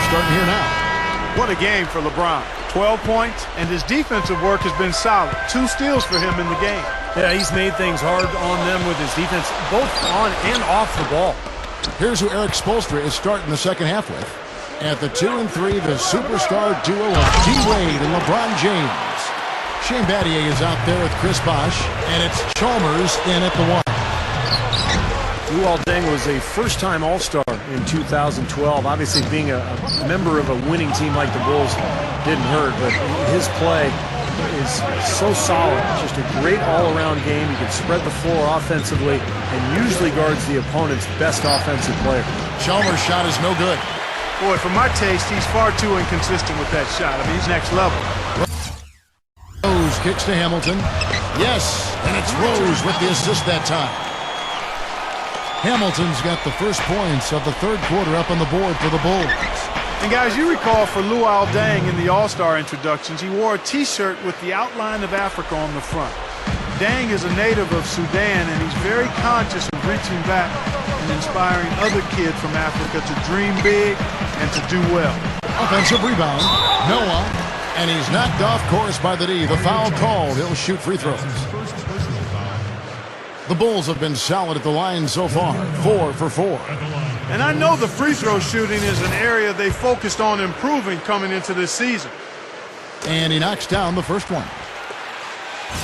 starting here now. What a game for LeBron. 12 points, and his defensive work has been solid. 2 steals for him in the game. Yeah, he's made things hard on them with his defense, both on and off the ball. Here's who Eric Spoelstra is starting the second half with. At the 2 and 3, the superstar duo of D-Wade and LeBron James. Shane Battier is out there with Chris Bosh, and it's Chalmers in at the 1. Luol Deng was a first-time All-Star in 2012. Obviously, being a member of a winning team like the Bulls didn't hurt, but his play is so solid. Just a great all-around game. He can spread the floor offensively and usually guards the opponent's best offensive player. Chalmers' shot is no good. Boy, for my taste, he's far too inconsistent with that shot. I mean, he's next level. Rose kicks to Hamilton. Yes, and it's Rose with the assist that time. Hamilton's got the first points of the third quarter up on the board for the Bulls. And guys, you recall for Luol Deng in the All-Star introductions, he wore a T-shirt with the outline of Africa on the front. Deng is a native of Sudan, and he's very conscious of reaching back and inspiring other kids from Africa to dream big and to do well. Offensive rebound. Noah. And he's knocked off course by the D. The foul called. He'll shoot free throws. The Bulls have been solid at the line so far. 4 for 4. And I know the free throw shooting is an area they focused on improving coming into this season. And he knocks down the first one.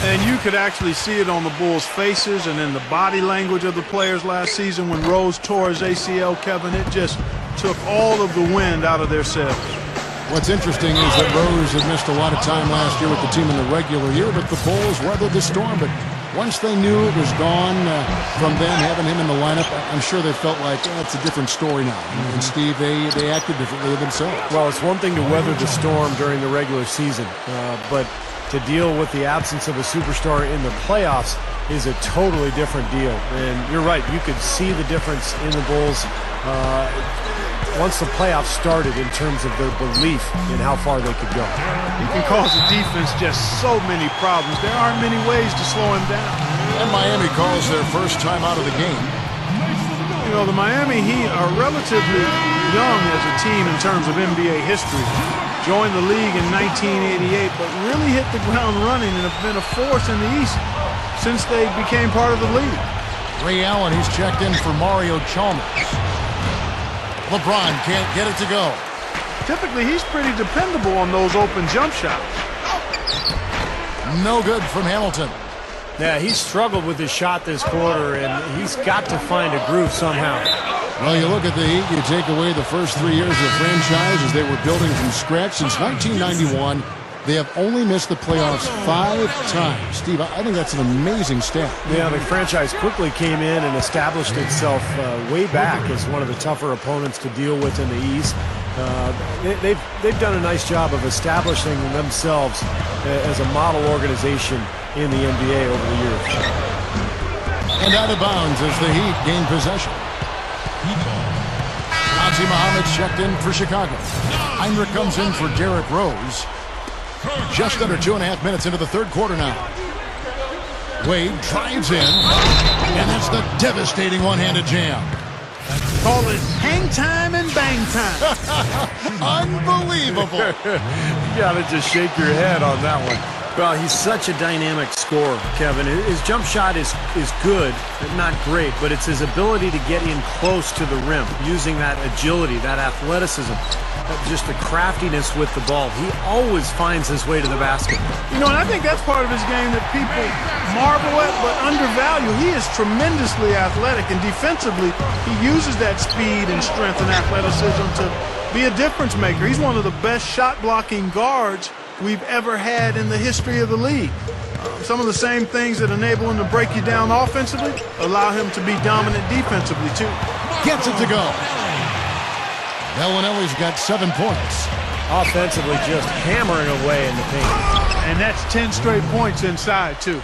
And you could actually see it on the Bulls' faces and in the body language of the players last season when Rose tore his ACL, Kevin. It just took all of the wind out of their sails. What's interesting is that Rose had missed a lot of time last year with the team in the regular year, but the Bulls weathered the storm. But once they knew it was gone from them having him in the lineup, I'm sure they felt like it's a different story now. And Steve, they acted differently themselves. Well, it's one thing to weather the storm during the regular season, but to deal with the absence of a superstar in the playoffs is a totally different deal. And you're right, you could see the difference in the Bulls once the playoffs started in terms of their belief in how far they could go. He can cause the defense just so many problems. There aren't many ways to slow him down. And Miami calls their first time out of the game. You know, the Miami Heat are relatively young as a team in terms of NBA history. Joined the league in 1988, but really hit the ground running and have been a force in the East since they became part of the league. Ray Allen, he's checked in for Mario Chalmers. LeBron can't get it to go. Typically, he's pretty dependable on those open jump shots. No good from Hamilton. Yeah, he's struggled with his shot this quarter, and he's got to find a groove somehow. Well, you look at the Heat, you take away the first 3 years of the franchise as they were building from scratch. Since 1991, they have only missed the playoffs 5 times. Steve, I think that's an amazing stat. Yeah, the franchise quickly came in and established itself way back as one of the tougher opponents to deal with in the East. They've done a nice job of establishing themselves as a model organization in the NBA over the years. And out of bounds as the Heat gain possession. Nazi Muhammad's checked in for Chicago. Heinrich comes in for Derrick Rose. Just under 2.5 minutes into the third quarter now. Wade drives in, and that's the devastating one-handed jam. Call it hang time and bang time. Unbelievable. You gotta just shake your head on that one. Well, he's such a dynamic scorer, Kevin. His jump shot is good, but not great, but it's his ability to get in close to the rim, using that agility, that athleticism, just the craftiness with the ball. He always finds his way to the basket. You know, and I think that's part of his game that people marvel at but undervalue. He is tremendously athletic, and defensively, he uses that speed and strength and athleticism to be a difference maker. He's one of the best shot-blocking guards we've ever had in the history of the league. Some of the same things that enable him to break you down offensively allow him to be dominant defensively, too. Gets it to go. Bellinelli's got 7 points. Offensively, just hammering away in the paint. And that's 10 straight points inside, too.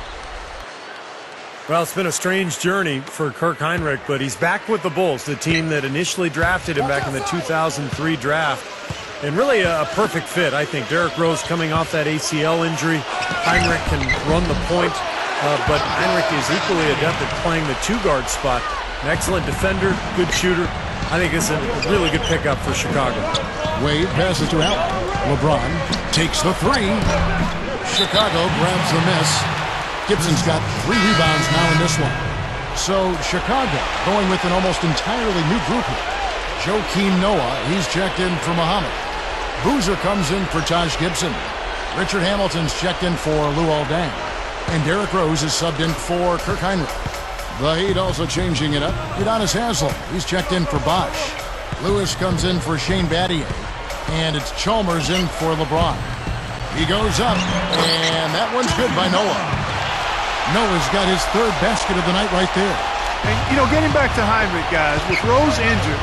Well, it's been a strange journey for Kirk Heinrich, but he's back with the Bulls, the team that initially drafted him back in the 2003 draft. And really a perfect fit, I think. Derrick Rose coming off that ACL injury. Heinrich can run the point, but Heinrich is equally adept at playing the 2-guard spot. An excellent defender, good shooter. I think it's a really good pickup for Chicago. Wade passes to Allen. LeBron takes the three. Chicago grabs the miss. Gibson's got 3 rebounds now in this one. So Chicago going with an almost entirely new group here. Joakim Noah, he's checked in for Muhammad. Boozer comes in for Taj Gibson. Richard Hamilton's checked in for Luol Deng. And Derrick Rose is subbed in for Kirk Hinrich. The Heat also changing it up. Udonis Haslem, he's checked in for Bosh. Lewis comes in for Shane Battier. And it's Chalmers in for LeBron. He goes up, and that one's good by Noah. Noah's got his 3rd basket of the night right there. And, getting back to Hinrich, guys, with Rose injured,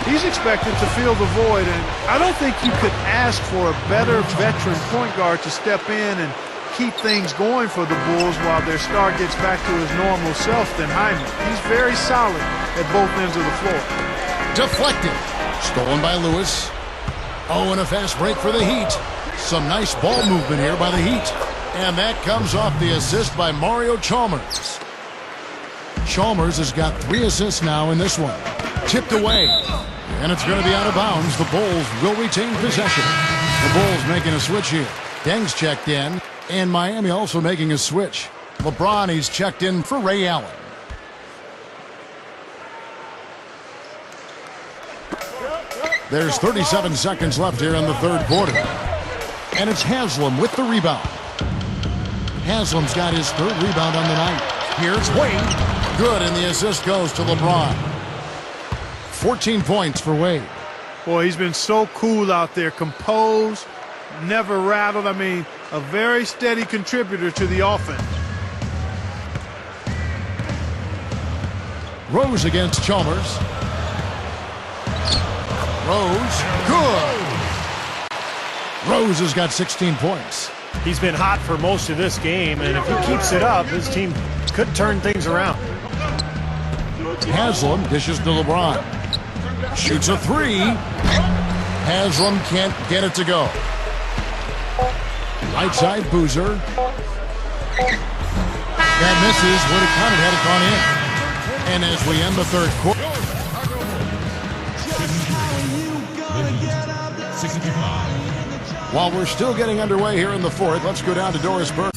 he's expected to fill the void, and I don't think you could ask for a better veteran point guard to step in and keep things going for the Bulls while their star gets back to his normal self than Hinrich. He's very solid at both ends of the floor. Deflected. Stolen by Lewis. Oh, and a fast break for the Heat. Some nice ball movement here by the Heat. And that comes off the assist by Mario Chalmers. Chalmers has got 3 assists now in this one. Tipped away. And it's going to be out of bounds. The Bulls will retain possession. The Bulls making a switch here. Deng's checked in. And Miami also making a switch. LeBron, he's checked in for Ray Allen. There's 37 seconds left here in the 3rd quarter. And it's Haslem with the rebound. Haslem's got his 3rd rebound on the night. Here's Wade. Good, and the assist goes to LeBron. 14 points for Wade. Boy, he's been so cool out there, composed, never rattled. I mean, a very steady contributor to the offense. Rose against Chalmers. Rose, good. Rose has got 16 points. He's been hot for most of this game, and if he keeps it up, his team could turn things around. Haslem dishes to LeBron. Shoots a 3. Haslem can't get it to go. Right side, Boozer. That misses. Would have counted had it gone in. And as we end the 3rd quarter. 65. While we're still getting underway here in the 4th, let's go down to Doris Burke.